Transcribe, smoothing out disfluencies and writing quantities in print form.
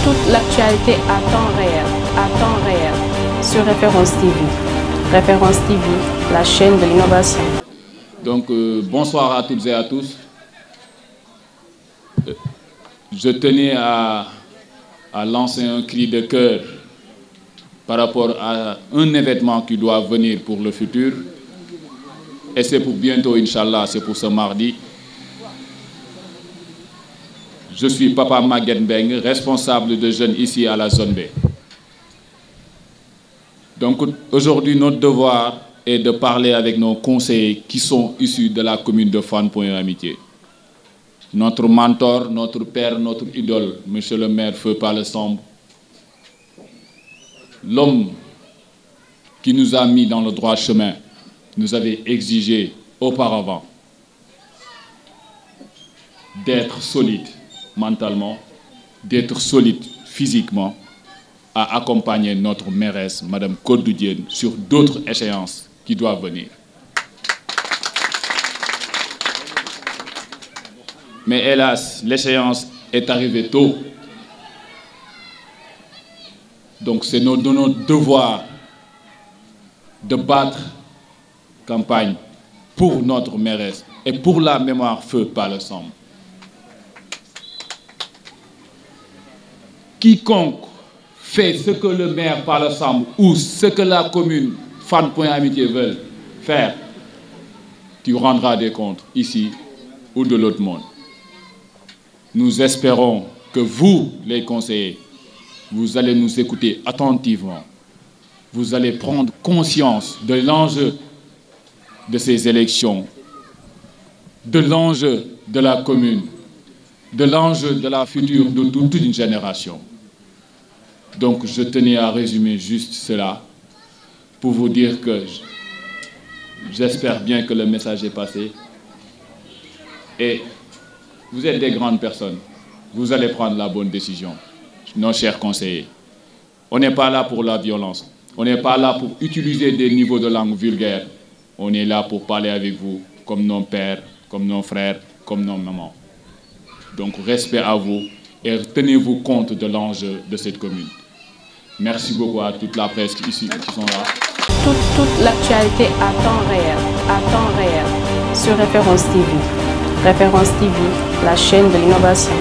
Toute l'actualité à temps réel, sur Référence TV. Référence TV, la chaîne de l'innovation. Donc, bonsoir à toutes et à tous. Je tenais à lancer un cri de cœur par rapport à un événement qui doit venir pour le futur. Et c'est pour bientôt, Inch'Allah, c'est pour ce mardi. Je suis Papa Maguette Mbeng, responsable de jeunes ici à la zone B. Donc aujourd'hui, notre devoir est de parler avec nos conseillers qui sont issus de la commune de Fann Point E Amitié. Notre mentor, notre père, notre idole, Monsieur le maire Feu Palla Samb, l'homme qui nous a mis dans le droit chemin, nous avait exigé auparavant d'être solide mentalement, d'être solide physiquement, à accompagner notre mairesse, Madame Codou Diène, sur d'autres échéances qui doivent venir. Mais hélas, l'échéance est arrivée tôt. Donc c'est de notre devoir de battre campagne pour notre mairesse et pour la mémoire Feu Palla Samb. Quiconque fait ce que le maire Palla Samb ou ce que la commune Fann Point E Amitié veut faire, tu rendras des comptes ici ou de l'autre monde. Nous espérons que vous, les conseillers, vous allez nous écouter attentivement. Vous allez prendre conscience de l'enjeu de ces élections, de l'enjeu de la commune, de l'enjeu de la future de toute une génération. Donc je tenais à résumer juste cela pour vous dire que j'espère bien que le message est passé. Et vous êtes des grandes personnes. Vous allez prendre la bonne décision, nos chers conseillers. On n'est pas là pour la violence. On n'est pas là pour utiliser des niveaux de langue vulgaire. On est là pour parler avec vous comme nos pères, comme nos frères, comme nos mamans. Donc respect à vous et tenez-vous compte de l'enjeu de cette commune. Merci beaucoup à toute la presse ici qui sont là. Toute l'actualité à temps réel, sur Référence TV. Référence TV, la chaîne de l'innovation.